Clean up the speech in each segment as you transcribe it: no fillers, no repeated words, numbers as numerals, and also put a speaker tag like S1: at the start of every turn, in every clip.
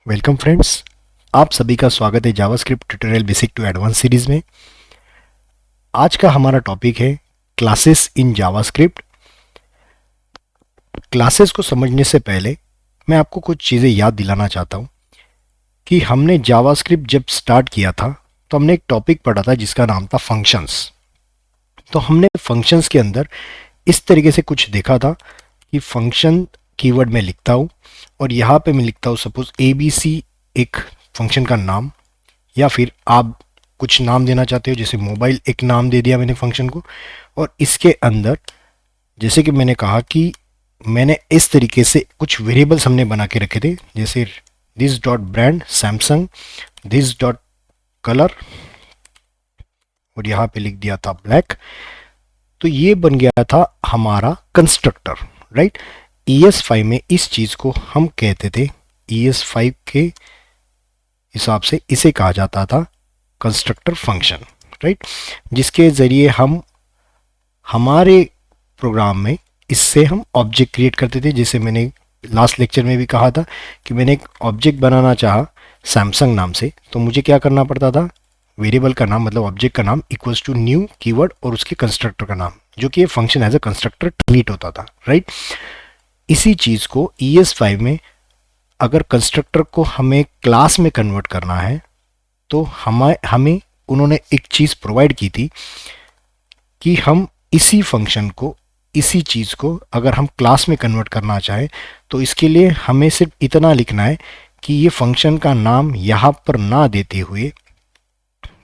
S1: Welcome friends. आप सभी का स्वागत है JavaScript tutorial basic to advance series में। आज का हमारा टॉपिक है क्लासेस इन जावास्क्रिप्ट। क्लासेस को समझने से पहले मैं आपको कुछ चीज़ें याद दिलाना चाहता हूँ कि हमने जावास्क्रिप्ट जब स्टार्ट किया था तो हमने एक टॉपिक पढ़ा था जिसका नाम था फंक्शंस। तो हमने फंक्शंस के अंदर इस तरीके से कुछ देखा था कि फंक्शन कीवर्ड में लिखता हूँ और यहाँ पे मैं लिखता हूँ सपोज ABC एक फंक्शन का नाम, या फिर आप कुछ नाम देना चाहते हो जैसे मोबाइल एक नाम दे दिया मैंने फंक्शन को। और इसके अंदर जैसे कि मैंने कहा कि मैंने इस तरीके से कुछ वेरिएबल्स हमने बना के रखे थे, जैसे this dot brand Samsung, this dot colour, और यहाँ पे लिख दिया था ब्लैक। तो ये बन गया था हमारा कंस्ट्रक्टर, राइट। ES5 में इस चीज़ को हम कहते थे, ES5 के हिसाब से इसे कहा जाता था कंस्ट्रक्टर फंक्शन, राइट, जिसके ज़रिए हम हमारे प्रोग्राम में इससे हम ऑब्जेक्ट क्रिएट करते थे। जैसे मैंने लास्ट लेक्चर में भी कहा था कि मैंने एक ऑब्जेक्ट बनाना चाहा सैमसंग नाम से, तो मुझे क्या करना पड़ता था, वेरिएबल का नाम मतलब ऑब्जेक्ट का नाम इक्वल्स टू न्यू कीवर्ड और उसके कंस्ट्रक्टर का नाम, जो कि ये function as a constructor treat होता था, राइट। इसी चीज़ को ES5 में अगर कंस्ट्रक्टर को हमें क्लास में कन्वर्ट करना है तो हमें उन्होंने एक चीज़ प्रोवाइड की थी कि हम इसी फंक्शन को, इसी चीज़ को अगर हम क्लास में कन्वर्ट करना चाहें तो इसके लिए हमें सिर्फ इतना लिखना है कि ये फंक्शन का नाम यहाँ पर ना देते हुए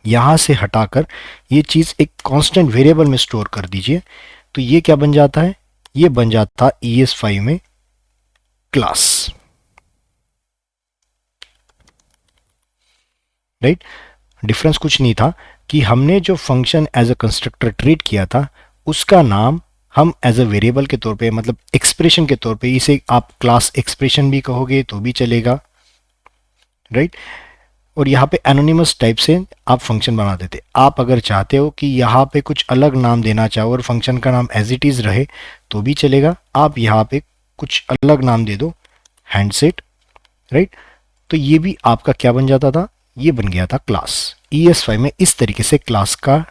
S1: यहाँ से हटाकर ये चीज़ एक कांस्टेंट वेरिएबल में स्टोर कर दीजिए। तो ये क्या बन जाता है, ये बन जाता है ES5 में क्लास, राइट। डिफरेंस कुछ नहीं था कि हमने जो function as a constructor treat किया था उसका नाम हम एज अ वेरिएबल के तौर पे, मतलब एक्सप्रेशन के तौर पे, इसे आप क्लास एक्सप्रेशन भी कहोगे तो भी चलेगा, राइट। और यहाँ पे एनोनिमस टाइप से आप फंक्शन बना देते। आप अगर चाहते हो कि यहाँ पे कुछ अलग नाम देना चाहो और फंक्शन का नाम एज इट इज़ रहे तो भी चलेगा, आप यहाँ पे कुछ अलग नाम दे दो, हैंडसेट, राइट। तो ये भी आपका क्या बन जाता था, ये बन गया था क्लास। ES5 में इस तरीके से क्लास का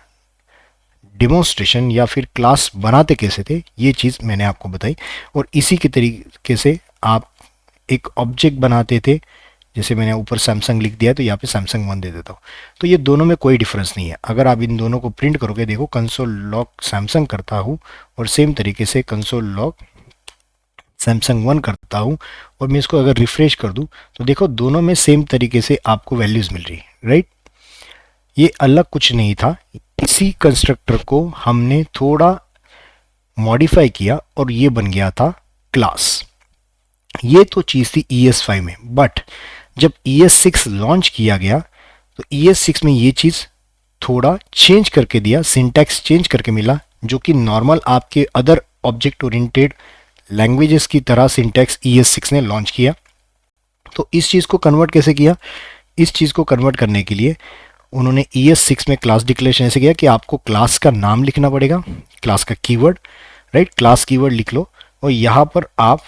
S1: डेमोन्स्ट्रेशन या फिर क्लास बनाते कैसे थे ये चीज़ मैंने आपको बताई। और इसी के तरीके से आप एक ऑब्जेक्ट बनाते थे, जैसे मैंने ऊपर सैमसंग लिख दिया तो यहाँ पे सैमसंग 1 दे देता हूँ। तो ये दोनों में कोई डिफरेंस नहीं है। अगर आप इन दोनों को प्रिंट करोगे, देखो कंसोल लॉग सैमसंग करता हूँ और सेम तरीके से कंसोल लॉग सैमसंग 1 करता हूँ, और मैं इसको अगर रिफ्रेश कर दूँ तो देखो दोनों में सेम तरीके से आपको वैल्यूज़ मिल रही है, राइट। ये अलग कुछ नहीं था, इसी कंस्ट्रक्टर को हमने थोड़ा मॉडिफाई किया और ये बन गया था क्लास। ये तो चीज़ थी ES5 में, बट जब ES6 लॉन्च किया गया तो ES6 में ये चीज़ थोड़ा चेंज करके दिया, सिंटैक्स चेंज करके मिला, जो कि नॉर्मल आपके अदर ऑब्जेक्ट ओरिएंटेड लैंग्वेजेस की तरह सिंटैक्स ES6 ने लॉन्च किया। तो इस चीज़ को कन्वर्ट कैसे किया, इस चीज़ को कन्वर्ट करने के लिए उन्होंने ES6 में क्लास डिक्लेरेशन ऐसे किया कि आपको क्लास का नाम लिखना पड़ेगा, क्लास का कीवर्ड, राइट, क्लास कीवर्ड लिख लो, और यहाँ पर आप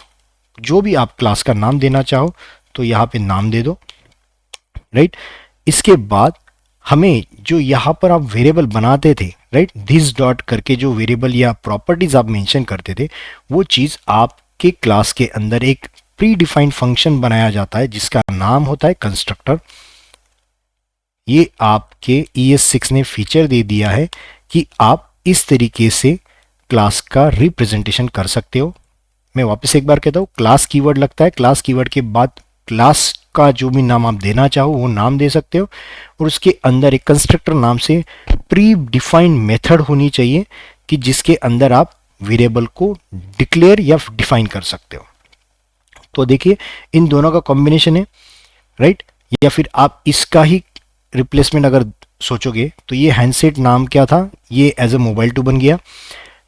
S1: जो भी आप क्लास का नाम देना चाहो तो यहाँ पे नाम दे दो, राइट। इसके बाद हमें जो यहाँ पर आप वेरिएबल बनाते थे, राइट, दिस डॉट करके जो वेरिएबल या प्रॉपर्टीज आप मेंशन करते थे, वो चीज़ आपके क्लास के अंदर एक प्री डिफाइंड फंक्शन बनाया जाता है जिसका नाम होता है कंस्ट्रक्टर। ये आपके ES6 ने फीचर दे दिया है कि आप इस तरीके से क्लास का रिप्रेजेंटेशन कर सकते हो। मैं वापस एक बार कहता हूँ, क्लास कीवर्ड लगता है, क्लास कीवर्ड के बाद क्लास का जो भी नाम आप देना चाहो वो नाम दे सकते हो, और उसके अंदर एक कंस्ट्रक्टर नाम से प्री डिफाइंड मेथड होनी चाहिए कि जिसके अंदर आप वेरिएबल को डिक्लेयर या डिफाइन कर सकते हो। तो देखिए इन दोनों का कॉम्बिनेशन है, राइट। या फिर आप इसका ही रिप्लेसमेंट अगर सोचोगे तो ये हैंडसेट नाम क्या था, ये एज अ मोबाइल 2 बन गया।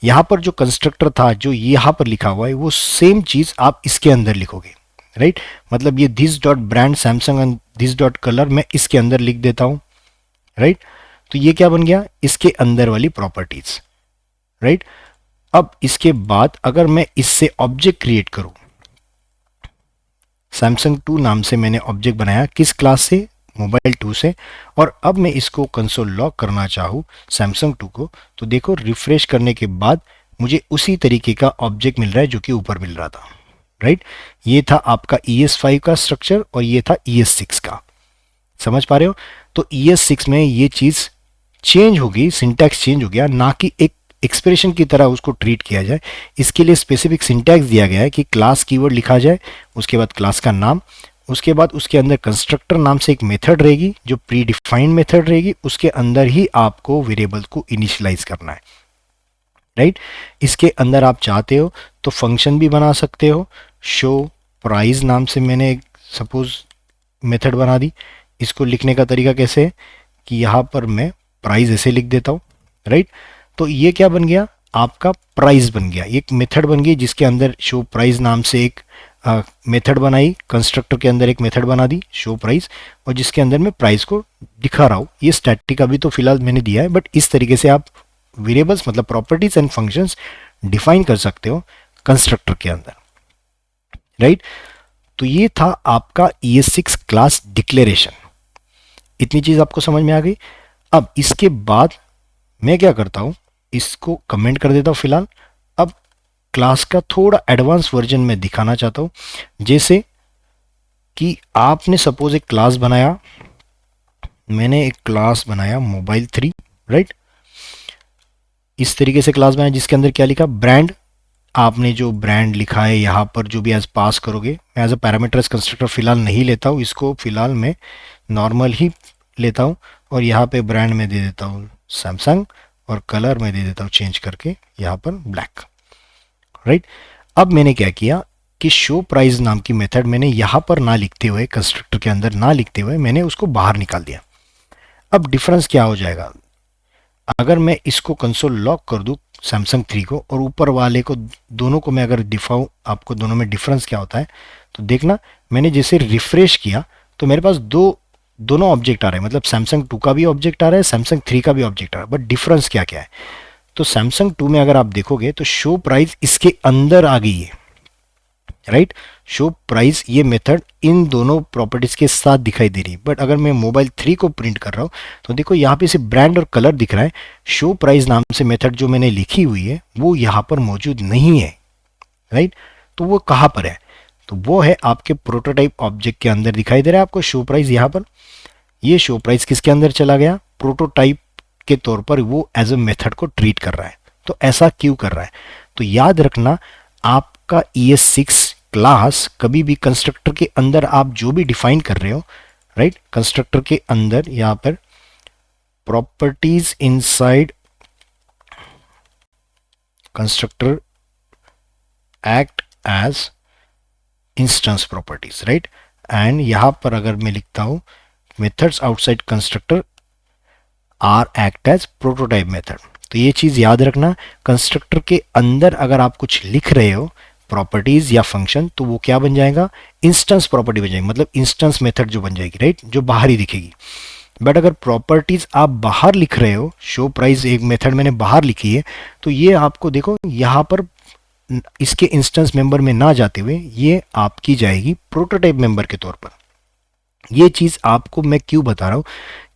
S1: यहाँ पर जो कंस्ट्रक्टर था जो यहाँ पर लिखा हुआ है वो सेम चीज़ आप इसके अंदर लिखोगे, राइट। मतलब ये this dot brand Samsung and this dot colour मैं इसके अंदर लिख देता हूँ, राइट। तो ये क्या बन गया, इसके अंदर वाली प्रॉपर्टीज, राइट। अब इसके बाद अगर मैं इससे ऑब्जेक्ट क्रिएट करूँ सैमसंग 2 नाम से मैंने ऑब्जेक्ट बनाया, किस क्लास से, मोबाइल 2 से। और अब मैं इसको कंसोल लॉग करना चाहूँ सैमसंग 2 को, तो देखो रिफ्रेश करने के बाद मुझे उसी तरीके का ऑब्जेक्ट मिल रहा है जो कि ऊपर मिल रहा था, राइट। ये था आपका ES5 का स्ट्रक्चर और ये था ES6 का, समझ पा रहे हो। तो ES6 में ये चीज़ चेंज होगी, सिंटैक्स चेंज हो गया, ना कि एक एक्सप्रेशन की तरह उसको ट्रीट किया जाए। इसके लिए स्पेसिफिक सिंटैक्स दिया गया है कि क्लास कीवर्ड लिखा जाए, उसके बाद क्लास का नाम, उसके बाद उसके अंदर कंस्ट्रक्टर नाम से एक मेथड रहेगी जो प्री डिफाइंड मेथड रहेगी, उसके अंदर ही आपको वेरिएबल को इनिशियलाइज करना है, राइट। इसके अंदर आप चाहते हो तो फंक्शन भी बना सकते हो। शो प्राइस नाम से मैंने एक सपोज मेथड बना दी। इसको लिखने का तरीका कैसे है कि यहाँ पर मैं प्राइस ऐसे लिख देता हूँ, राइट। तो ये क्या बन गया, आपका प्राइस बन गया, एक मेथड बन गई जिसके अंदर शो प्राइस नाम से एक मेथड बनाई, कंस्ट्रक्टर के अंदर एक मेथड बना दी शो प्राइस, और जिसके अंदर मैं प्राइस को दिखा रहा हूँ। ये स्टैटिक अभी तो फिलहाल मैंने दिया है, बट इस तरीके से आप वेरिएबल्स मतलब प्रॉपर्टीज एंड फंक्शंस डिफाइन कर सकते हो कंस्ट्रक्टर के अंदर, राइट। तो ये था आपका ES6 क्लास डिक्लेरेशन। इतनी चीज आपको समझ में आ गई। अब इसके बाद मैं क्या करता हूं, इसको कमेंट कर देता हूं फिलहाल। अब क्लास का थोड़ा एडवांस वर्जन में दिखाना चाहता हूं। जैसे कि आपने सपोज एक क्लास बनाया, मैंने एक क्लास बनाया मोबाइल 3, राइट। इस तरीके से क्लास बनाया जिसके अंदर क्या लिखा, ब्रांड। आपने जो ब्रांड लिखा है यहाँ पर जो भी एज पास करोगे, मैं एज अ पैरामीटर्स कंस्ट्रक्टर फिलहाल नहीं लेता हूँ, इसको फिलहाल मैं नॉर्मल ही लेता हूँ। और यहाँ पे ब्रांड में दे देता हूँ सैमसंग, और कलर में दे देता हूँ चेंज करके यहाँ पर ब्लैक, राइट। अब मैंने क्या किया कि शो प्राइस नाम की मेथड मैंने यहाँ पर ना लिखते हुए, कंस्ट्रक्टर के अंदर ना लिखते हुए मैंने उसको बाहर निकाल दिया। अब डिफरेंस क्या हो जाएगा, अगर मैं इसको कंसोल लॉक कर दूं सैमसंग 3 को और ऊपर वाले को, दोनों को मैं अगर दिखाऊं आपको दोनों में डिफरेंस क्या होता है, तो देखना मैंने जैसे रिफ्रेश किया तो मेरे पास दोनों ऑब्जेक्ट आ रहे हैं, मतलब सैमसंग 2 का भी ऑब्जेक्ट आ रहा है, सैमसंग 3 का भी ऑब्जेक्ट आ रहा है। बट डिफरेंस क्या क्या है, तो सैमसंग 2 में अगर आप देखोगे तो शो प्राइस इसके अंदर आ गई है, राइट। शो प्राइस ये मेथड इन दोनों प्रॉपर्टीज के साथ दिखाई दे रही है। बट अगर मैं मोबाइल 3 को प्रिंट कर रहा हूं तो देखो यहाँ पे सिर्फ ब्रांड और कलर दिख रहा है। शो प्राइस नाम से मेथड जो मैंने लिखी हुई है वो यहाँ पर मौजूद नहीं है, राइट। तो वो कहाँ पर है, तो वो है आपके प्रोटोटाइप ऑब्जेक्ट के अंदर दिखाई दे रहा है आपको शो प्राइस यहाँ पर। ये शो प्राइस किसके अंदर चला गया, प्रोटोटाइप के तौर पर वो एज अ मेथड को ट्रीट कर रहा है। तो ऐसा क्यों कर रहा है, तो याद रखना आपका ES6 क्लास कभी भी कंस्ट्रक्टर के अंदर आप जो भी डिफाइन कर रहे हो, राइट, कंस्ट्रक्टर के अंदर यहां पर properties inside constructor act as instance properties, right. And यहां पर अगर मैं लिखता हूं methods outside constructor are act as prototype method, तो ये चीज याद रखना, कंस्ट्रक्टर के अंदर अगर आप कुछ लिख रहे हो प्रॉपर्टीज या फंक्शन, तो वो क्या बन जाएगा, इंस्टेंस प्रॉपर्टी बन जाएगी, मतलब इंस्टेंस मेथड जो बन जाएगी, राइट, जो बाहर ही दिखेगी। बट अगर प्रॉपर्टीज आप बाहर लिख रहे हो, शो प्राइस एक मेथड मैंने बाहर लिखी है, तो ये आपको देखो यहाँ पर इसके इंस्टेंस मेंबर में ना जाते हुए ये आपकी जाएगी प्रोटोटाइप मेंबर के तौर पर। ये चीज आपको मैं क्यों बता रहा हूं,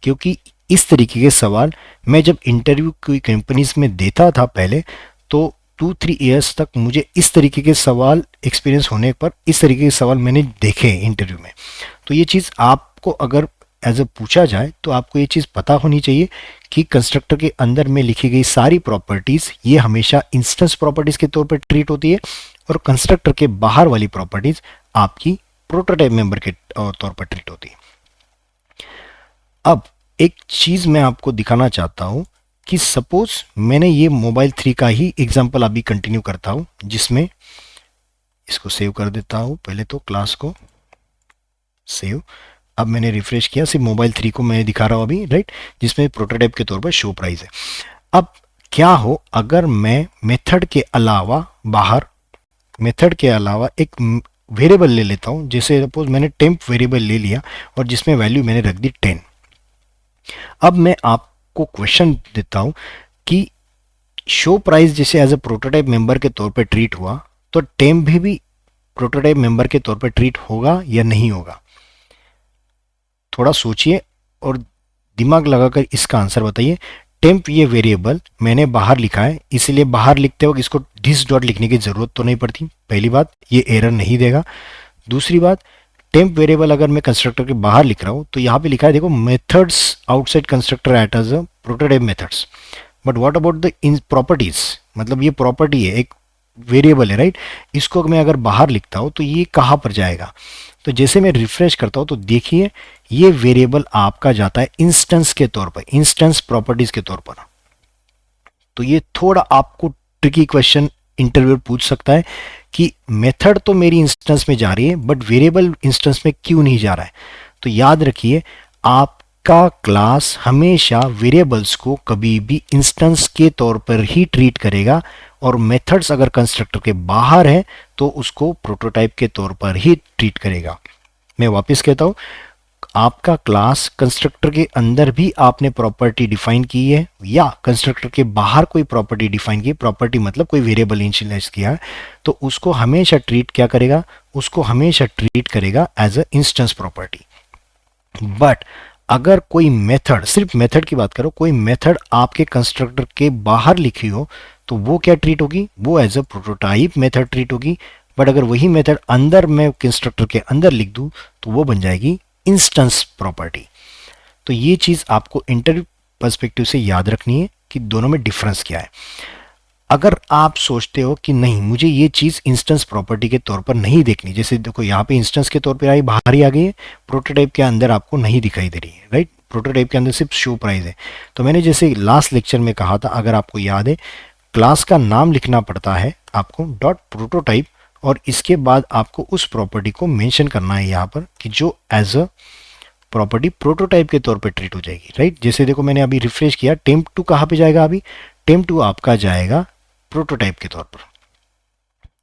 S1: क्योंकि इस तरीके के सवाल मैं जब इंटरव्यू कोई कंपनीज में देता था पहले, तो 2-3 ईयर्स तक मुझे इस तरीके के सवाल एक्सपीरियंस होने पर इस तरीके के सवाल मैंने देखे इंटरव्यू में। तो ये चीज़ आपको अगर एज अ पूछा जाए तो आपको ये चीज़ पता होनी चाहिए कि कंस्ट्रक्टर के अंदर में लिखी गई सारी प्रॉपर्टीज़ ये हमेशा इंस्टेंस प्रॉपर्टीज़ के तौर पर ट्रीट होती है, और कंस्ट्रक्टर के बाहर वाली प्रॉपर्टीज़ आपकी प्रोटोटाइप मेंबर के तौर पर ट्रीट होती है। अब एक चीज़ मैं आपको दिखाना चाहता हूं कि सपोज मैंने ये मोबाइल 3 का ही एग्जांपल अभी कंटिन्यू करता हूं, जिसमें इसको सेव कर देता हूं, पहले तो क्लास को सेव। अब मैंने रिफ्रेश किया, सिर्फ मोबाइल 3 को मैं दिखा रहा हूं अभी, राइट, जिसमें प्रोटोटाइप के तौर पर शो प्राइस है। अब क्या हो अगर मैं मेथड के अलावा बाहर, मेथड के अलावा एक वेरिएबल ले लेता हूं, जैसे सपोज मैंने टेम्प वेरिएबल ले लिया और जिसमें वैल्यू मैंने रख दी 10। अब मैं आपको क्वेश्चन देता हूं कि शो प्राइस जैसे एज ए प्रोटोटाइप मेंबर के तौर पे ट्रीट हुआ, तो टेम्प भी प्रोटोटाइप मेंबर के तौर पर ट्रीट होगा या नहीं होगा? थोड़ा सोचिए और दिमाग लगाकर इसका आंसर बताइए। टेम्प ये वेरिएबल मैंने बाहर लिखा है, इसलिए बाहर लिखते वक्त इसको दिस डॉट लिखने की जरूरत तो नहीं पड़ती। पहली बात, ये एरर नहीं देगा। दूसरी बात, टेम्प वेरिएबल अगर मैं कंस्ट्रक्टर के बाहर लिख रहा हूँ तो यहाँ पे लिखा है देखो, methods outside constructor at as a prototype methods. But what about the in properties, मतलब ये प्रॉपर्टी है, एक वेरिएबल है, राइट? इसको मैं अगर बाहर लिखता हूँ तो ये कहाँ पर जाएगा? तो जैसे मैं रिफ्रेश करता हूँ तो देखिए ये वेरिएबल आपका जाता है इंस्टेंस के तौर पर, इंस्टेंस प्रॉपर्टीज के तौर पर। तो ये थोड़ा आपको ट्रिकी क्वेश्चन इंटरव्यू पूछ सकता है कि मेथड तो मेरी इंस्टेंस में जा रही है बट वेरिएबल इंस्टेंस में क्यों नहीं जा रहा है? तो याद रखिए, आपका क्लास हमेशा वेरिएबल्स को कभी भी इंस्टेंस के तौर पर ही ट्रीट करेगा, और मेथड्स अगर कंस्ट्रक्टर के बाहर है तो उसको प्रोटोटाइप के तौर पर ही ट्रीट करेगा। मैं वापस कहता हूं, आपका क्लास कंस्ट्रक्टर के अंदर भी आपने प्रॉपर्टी डिफाइन की है या कंस्ट्रक्टर के बाहर कोई प्रॉपर्टी डिफाइन की है, प्रॉपर्टी मतलब कोई वेरिएबल इनिशियलाइज किया है, तो उसको हमेशा ट्रीट क्या करेगा? उसको हमेशा ट्रीट करेगा as a instance property. But अगर कोई मेथड, सिर्फ मेथड की बात करो, कोई मेथड आपके कंस्ट्रक्टर के बाहर लिखी हो तो वो क्या ट्रीट होगी? वो as a prototype method treat होगी। बट अगर वही मेथड अंदर मैं कंस्ट्रक्टर के अंदर लिख दूं तो वो बन जाएगी इंस्टेंस प्रॉपर्टी। तो ये चीज आपको इंटरव्यू पर्सपेक्टिव से याद रखनी है कि दोनों में डिफरेंस क्या है। अगर आप सोचते हो कि नहीं, मुझे ये चीज इंस्टेंस प्रॉपर्टी के तौर पर नहीं देखनी, जैसे देखो यहाँ पे इंस्टेंस के तौर पर आई, बाहर ही आ गई है, प्रोटोटाइप के अंदर आपको नहीं दिखाई दे रही है, राइट? प्रोटोटाइप के अंदर सिर्फ शो प्राइस है। तो मैंने जैसे लास्ट लेक्चर में कहा था, अगर आपको याद है, क्लास का नाम लिखना पड़ता है आपको डॉट प्रोटोटाइप, और इसके बाद आपको उस प्रॉपर्टी को मेंशन करना है यहाँ पर कि जो एज अ प्रॉपर्टी प्रोटोटाइप के तौर पे ट्रीट हो जाएगी, राइट? जैसे देखो मैंने अभी रिफ्रेश किया, टेम्प टू कहाँ पे जाएगा? अभी टेम्प टू आपका जाएगा प्रोटोटाइप के तौर पर,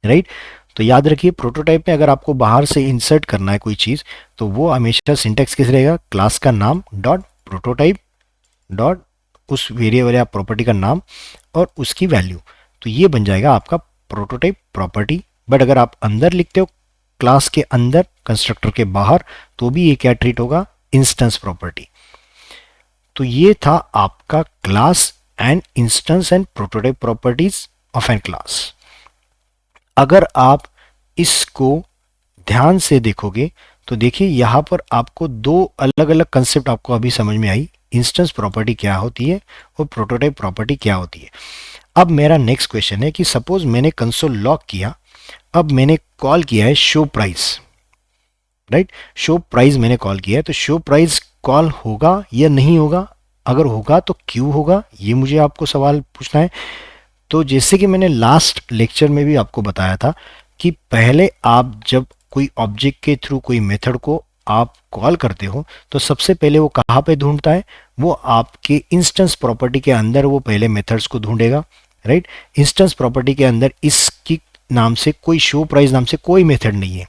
S1: राइट? तो याद रखिए, प्रोटोटाइप में अगर आपको बाहर से इंसर्ट करना है कोई चीज तो वो हमेशा सिंटेक्स कैसे रहेगा? क्लास का नाम डॉट प्रोटोटाइप डॉट उस वेरिएबल या प्रॉपर्टी का नाम और उसकी वैल्यू, तो ये बन जाएगा आपका प्रोटोटाइप प्रॉपर्टी। बट अगर आप अंदर लिखते हो क्लास के अंदर कंस्ट्रक्टर के बाहर, तो भी ये क्या ट्रीट होगा? Instance property. तो ये था आपका class and instance and prototype properties of an class. अगर आप इसको ध्यान से देखोगे तो देखिए यहां पर आपको दो अलग अलग कंसेप्ट आपको अभी समझ में आई, इंस्टेंस प्रॉपर्टी क्या होती है और प्रोटोटाइप प्रॉपर्टी क्या होती है। अब मेरा नेक्स्ट क्वेश्चन है कि सपोज मैंने कंसोल लॉक किया, अब मैंने कॉल किया है show price, right? Show price मैंने कॉल किया है, तो शो प्राइस कॉल होगा या नहीं होगा? अगर होगा तो क्यों होगा, ये मुझे आपको सवाल पूछना है। तो जैसे कि मैंने लास्ट लेक्चर में भी आपको बताया था कि पहले आप जब कोई ऑब्जेक्ट के थ्रू कोई मेथड को आप कॉल करते हो तो सबसे पहले वो कहाँ पे ढूंढता है? वो आपके इंस्टेंस प्रॉपर्टी के अंदर वो पहले मेथड्स को ढूंढेगा, राइट? इंस्टेंस प्रॉपर्टी के अंदर इसकी नाम से कोई शो प्राइस नाम से कोई मेथड नहीं है।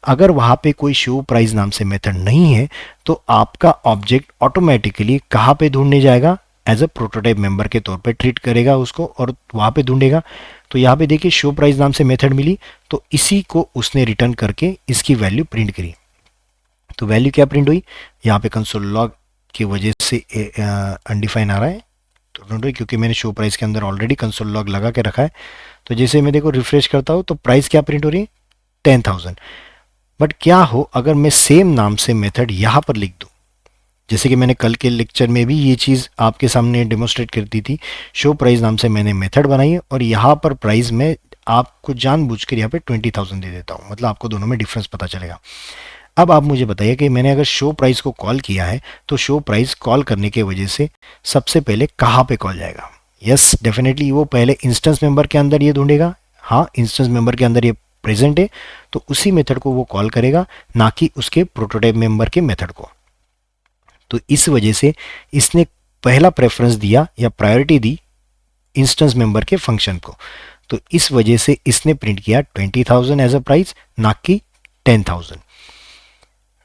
S1: अगर वहां पे कोई शो प्राइस नाम से मेथड नहीं है तो आपका ऑब्जेक्ट ऑटोमेटिकली कहाँ पे ढूंढने जाएगा? एज अ प्रोटोटाइप मेंबर के तौर पे ट्रीट करेगा उसको और वहां पे ढूंढेगा। तो यहाँ पे देखिए शो प्राइस नाम से मेथड मिली, तो इसी को उसने रिटर्न करके इसकी वैल्यू प्रिंट करी। तो वैल्यू क्या प्रिंट हुई? यहाँ पे कंसोल लॉग की वजह से अनडिफाइन आ रहा है, तो डोंट वरी, क्योंकि मैंने शो प्राइस के अंदर ऑलरेडी कंसोल लॉग लगा के रखा है। तो जैसे मैं देखो रिफ्रेश करता हूँ तो प्राइस क्या प्रिंट हो रही है? 10,000। बट क्या हो अगर मैं सेम नाम से मेथड यहाँ पर लिख दूँ? जैसे कि मैंने कल के लेक्चर में भी ये चीज़ आपके सामने डेमोस्ट्रेट कर दी थी। शो प्राइस नाम से मैंने मेथड बनाई है और यहाँ पर प्राइस में आपको जानबूझकर यहाँ पे 20,000 दे देता हूँ, मतलब आपको दोनों में डिफरेंस पता चलेगा। अब आप मुझे बताइए कि मैंने अगर शो प्राइस को कॉल किया है तो शो प्राइस कॉल करने के वजह से सबसे पहले कहाँ पे कॉल जाएगा? यस, डेफिनेटली वो पहले इंस्टेंस मेंबर के अंदर ये ढूंढेगा। हाँ, इंस्टेंस मेंबर के अंदर ये प्रेजेंट है तो उसी मेथड को वो कॉल करेगा, ना कि उसके प्रोटोटाइप मेंबर के मेथड को। तो इस वजह से इसने पहला प्रेफरेंस दिया या प्रायोरिटी दी इंस्टेंस मेंबर के फंक्शन को, तो इस वजह से इसने प्रिंट किया 20,000 एज अ प्राइस, ना कि 10,000,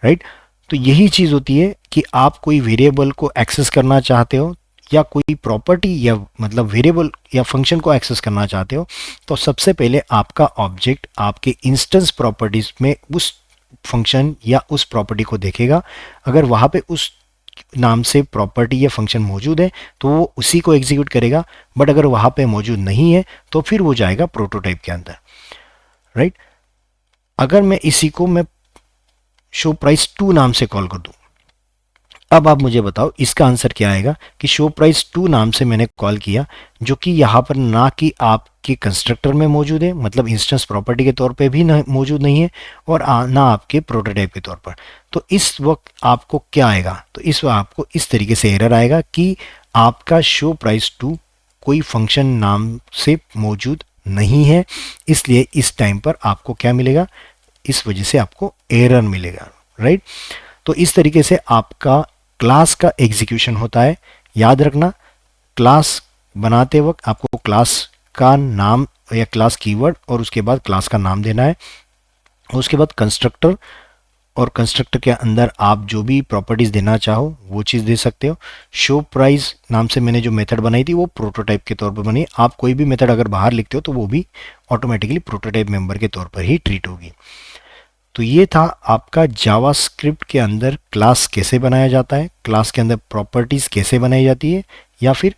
S1: राइट? तो यही चीज होती है कि आप कोई वेरिएबल को एक्सेस करना चाहते हो या कोई प्रॉपर्टी या मतलब वेरिएबल या फंक्शन को एक्सेस करना चाहते हो, तो सबसे पहले आपका ऑब्जेक्ट आपके इंस्टेंस प्रॉपर्टीज में उस फंक्शन या उस प्रॉपर्टी को देखेगा। अगर वहाँ पे उस नाम से प्रॉपर्टी या फंक्शन मौजूद है तो वो उसी को एग्जीक्यूट करेगा, बट अगर वहाँ पे मौजूद नहीं है तो फिर वो जाएगा प्रोटोटाइप के अंदर, राइट। अगर मैं इसी को मैं शो प्राइस 2 नाम से कॉल कर दूं, अब आप मुझे बताओ इसका आंसर क्या आएगा कि शो प्राइस 2 नाम से मैंने कॉल किया, जो कि यहाँ पर ना कि आपके कंस्ट्रक्टर में मौजूद है, मतलब इंस्टेंस प्रॉपर्टी के तौर पे भी मौजूद नहीं है, और ना आपके प्रोटोटाइप के तौर पर। तो इस वक्त आपको क्या आएगा, तो इस वक्त आपको इस तरीके से एरर आएगा कि आपका शो प्राइस 2 कोई फंक्शन नाम से मौजूद नहीं है, इसलिए इस टाइम पर आपको क्या मिलेगा, इस वजह से आपको एरर मिलेगा, राइट। तो इस तरीके से आपका क्लास का एग्जीक्यूशन होता है। याद रखना, क्लास बनाते वक्त आपको क्लास का नाम या क्लास कीवर्ड और उसके बाद क्लास का नाम देना है, उसके बाद कंस्ट्रक्टर, और कंस्ट्रक्टर के अंदर आप जो भी प्रॉपर्टीज देना चाहो वो चीज़ दे सकते हो। शो प्राइस नाम से मैंने जो मेथड बनाई थी वो प्रोटोटाइप के तौर पर बनी। आप कोई भी मेथड अगर बाहर लिखते हो तो वो भी ऑटोमेटिकली प्रोटोटाइप मेंबर के तौर पर ही ट्रीट होगी। तो ये था आपका जावास्क्रिप्ट के अंदर क्लास कैसे बनाया जाता है, क्लास के अंदर प्रॉपर्टीज कैसे बनाई जाती है, या फिर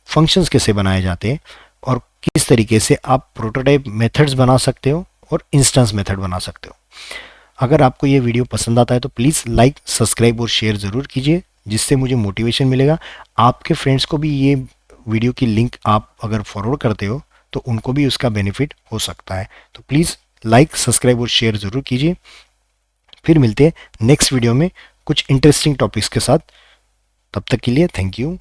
S1: फंक्शंस कैसे बनाए जाते हैं, और किस तरीके से आप प्रोटोटाइप मेथड्स बना सकते हो और इंस्टेंस मेथड बना सकते हो। अगर आपको ये वीडियो पसंद आता है तो प्लीज़ लाइक, सब्सक्राइब और शेयर ज़रूर कीजिए, जिससे मुझे मोटिवेशन मिलेगा। आपके फ्रेंड्स को भी ये वीडियो की लिंक आप अगर फॉरवर्ड करते हो तो उनको भी उसका बेनिफिट हो सकता है। तो प्लीज़ लाइक, सब्सक्राइब और शेयर ज़रूर कीजिए। फिर मिलते हैं नेक्स्ट वीडियो में कुछ इंटरेस्टिंग टॉपिक्स के साथ। तब तक के लिए थैंक यू।